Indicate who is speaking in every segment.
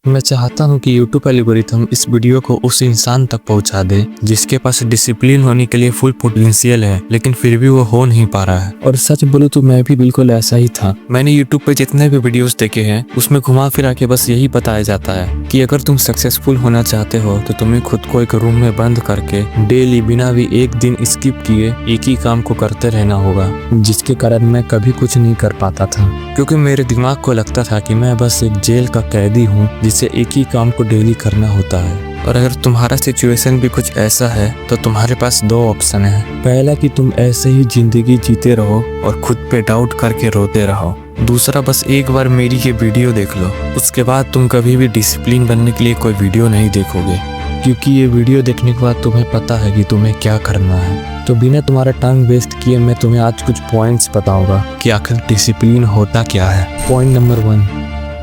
Speaker 1: मैं चाहता हूं कि YouTube एल्गोरिथम इस वीडियो को उस इंसान तक पहुंचा दे जिसके पास डिसिप्लिन होने के लिए फुल पोटेंशियल है, लेकिन फिर भी वो हो नहीं पा रहा है। और सच बोलूं तो मैं भी बिल्कुल ऐसा ही था। मैंने YouTube पे जितने भी वीडियोस देखे हैं उसमें घुमा फिरा के बस यही बताया जाता है कि अगर तुम सक्सेसफुल होना चाहते हो तो तुम्हें खुद को एक रूम में बंद करके डेली बिना भी एक दिन स्किप किए एक ही काम को करते रहना होगा, जिसके कारण मैं कभी कुछ नहीं कर पाता था, क्योंकि मेरे दिमाग को लगता था कि मैं बस एक जेल का कैदी हूँ जिसे एक ही काम को डेली करना होता है। और अगर तुम्हारा सिचुएशन भी कुछ ऐसा है तो तुम्हारे पास दो ऑप्शन है। पहला कि तुम ऐसे ही जिंदगी जीते रहो और खुद पे डाउट करके रोते रहो। दूसरा, बस एक बार मेरी ये वीडियो देख लो, उसके बाद तुम कभी भी डिसिप्लिन बनने के लिए कोई वीडियो नहीं देखोगे, क्योंकि ये वीडियो देखने के बाद तुम्हें पता है कि तुम्हें क्या करना है। तो बिना तुम्हारा टाइम वेस्ट किए मैं तुम्हें आज कुछ पॉइंट्स बताऊंगा कि आखिर डिसिप्लिन होता क्या है। पॉइंट नंबर 1,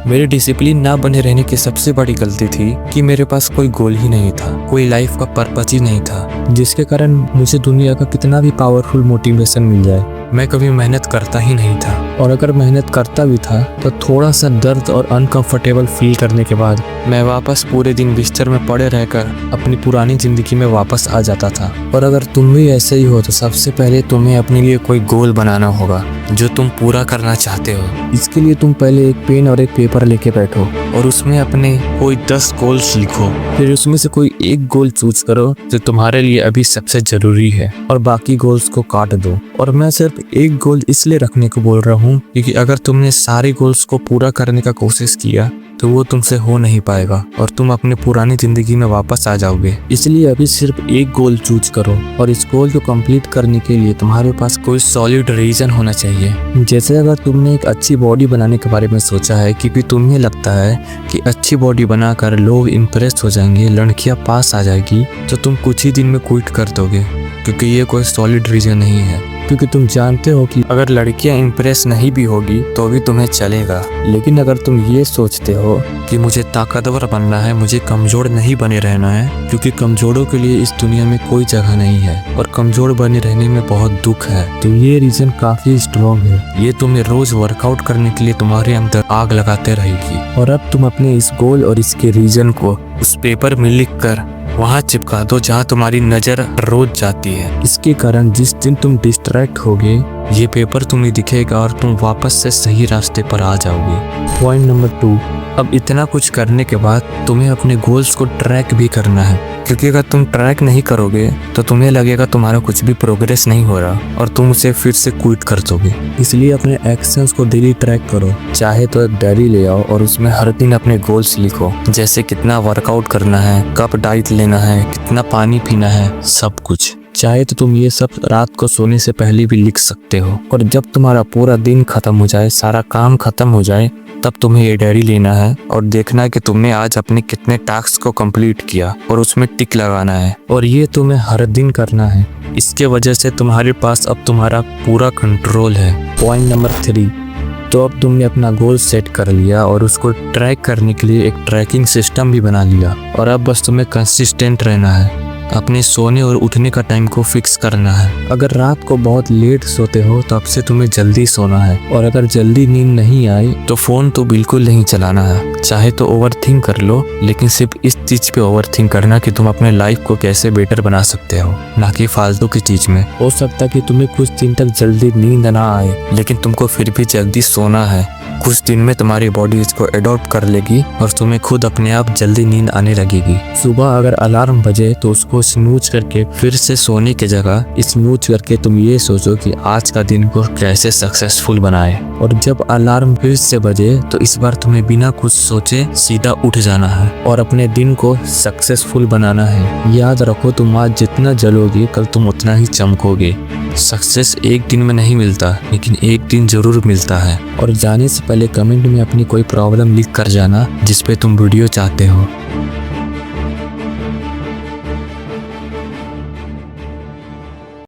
Speaker 1: मेरे डिसिप्लिन ना बने रहने की सबसे बड़ी गलती थी कि मेरे पास कोई गोल ही नहीं था, कोई लाइफ का पर्पस ही नहीं था, जिसके कारण मुझे दुनिया का कितना भी पावरफुल मोटिवेशन मिल जाए मैं कभी मेहनत करता ही नहीं था। और अगर मेहनत करता भी था तो थोड़ा सा दर्द और अनकंफर्टेबल फील करने के बाद मैं वापस पूरे दिन बिस्तर में पड़े रहकर अपनी पुरानी जिंदगी में वापस आ जाता था। और अगर तुम भी ऐसे ही हो तो सबसे पहले तुम्हें अपने लिए कोई गोल बनाना होगा जो तुम पूरा करना चाहते हो। इसके लिए तुम पहले एक पेन और एक पेपर लेके बैठो और उसमें अपने कोई 10 गोल्स लिखो। फिर उसमें से कोई एक गोल चूज करो जो तुम्हारे लिए अभी सबसे जरूरी है और बाकी गोल्स को काट दो। और मैं सिर्फ एक गोल इसलिए रखने को बोल रहा हूँ क्योंकि अगर तुमने सारे गोल्स को पूरा करने का कोशिश किया तो वो तुमसे हो नहीं पाएगा और तुम अपने पुरानी जिंदगी में वापस आ जाओगे। इसलिए अभी सिर्फ एक गोल चूज करो और इस गोल को कंप्लीट करने के लिए तुम्हारे पास कोई सॉलिड रीजन होना चाहिए। जैसे अगर तुमने एक अच्छी बॉडी बनाने के बारे में सोचा है क्योंकि तुम्हें लगता है कि अच्छी बॉडी बनाकर लोग इम्प्रेस हो जाएंगे, लड़कियां पास आ जाएगी, तो तुम कुछ ही दिन में क्विट कर दोगे, क्योंकि ये कोई सॉलिड रीजन नहीं है। क्योंकि तुम जानते हो कि अगर लड़कियां इम्प्रेस नहीं भी होगी तो भी तुम्हें चलेगा। लेकिन अगर तुम ये सोचते हो कि मुझे ताकतवर बनना है, मुझे कमजोर नहीं बने रहना है, क्योंकि कमजोरों के लिए इस दुनिया में कोई जगह नहीं है और कमजोर बने रहने में बहुत दुख है, तो ये रीजन काफी स्ट्रॉन्ग है। ये तुम्हें रोज वर्कआउट करने के लिए तुम्हारे अंदर आग लगाते रहेगी। और अब तुम अपने इस गोल और इसके रीजन को उस पेपर में लिख कर वहाँ चिपका दो जहाँ तुम्हारी नजर रोज जाती है। इसके कारण जिस दिन तुम डिस्ट्रैक्ट होगे ये पेपर तुम्हें दिखेगा और तुम वापस से सही रास्ते पर आ जाओगे। पॉइंट नंबर 2, अब इतना कुछ करने के बाद तुम्हें अपने गोल्स को ट्रैक भी करना है, क्योंकि अगर तुम ट्रैक नहीं करोगे तो तुम्हें लगेगा तुम्हारा कुछ भी प्रोग्रेस नहीं हो रहा और तुम उसे फिर से क्विट कर दोगे। इसलिए अपने एक्शंस को डेली ट्रैक करो। चाहे तो एक डायरी ले आओ और उसमें हर दिन अपने गोल्स लिखो, जैसे कितना वर्कआउट करना है, कब डाइट लेना है, कितना पानी पीना है, सब कुछ। चाहे तो तुम ये सब रात को सोने से पहले भी लिख सकते हो। और जब तुम्हारा पूरा दिन खत्म हो जाए, सारा काम खत्म हो जाए, तब तुम्हें ये डायरी लेना है और देखना है कि तुमने आज अपने कितने टास्क को कंप्लीट किया और उसमें टिक लगाना है। और ये तुम्हें हर दिन करना है। इसके वजह से तुम्हारे पास अब तुम्हारा पूरा कंट्रोल है। पॉइंट नंबर 3, तो अब तुमने अपना गोल सेट कर लिया और उसको ट्रैक करने के लिए एक ट्रैकिंग सिस्टम भी बना लिया। और अब बस तुम्हें कंसिस्टेंट रहना है, अपने सोने और उठने का टाइम को फिक्स करना है। अगर रात को बहुत लेट सोते हो तो अब से तुम्हें जल्दी सोना है। और अगर जल्दी नींद नहीं आई तो फोन तो बिल्कुल नहीं चलाना है। चाहे तो ओवरथिंक कर लो, लेकिन सिर्फ इस चीज पे ओवरथिंक करना कि तुम अपने लाइफ को कैसे बेटर बना सकते हो, ना कि फालतू की चीज में। हो सकता है कि तुम्हें कुछ दिन तक जल्दी नींद ना आए, लेकिन तुमको फिर भी जल्दी सोना है। कुछ दिन में तुम्हारी बॉडी इसको एडॉप्ट कर लेगी और तुम्हें खुद अपने आप जल्दी नींद आने लगेगी। सुबह अगर अलार्म बजे तो उसको स्नूज करके फिर से सोने की जगह स्नूज करके तुम ये सोचो कि आज का दिन को कैसे सक्सेसफुल बनाए। और जब अलार्म फिर से बजे तो इस बार तुम्हें बिना कुछ सोचे सीधा उठ जाना है और अपने दिन को सक्सेसफुल बनाना है। याद रखो, तुम आज जितना जलोगे कल तुम उतना ही चमकोगे। सक्सेस एक दिन में नहीं मिलता, लेकिन एक दिन जरूर मिलता है। और जाने से पहले कमेंट में अपनी कोई प्रॉब्लम लिख कर जाना जिस पे तुम वीडियो चाहते हो।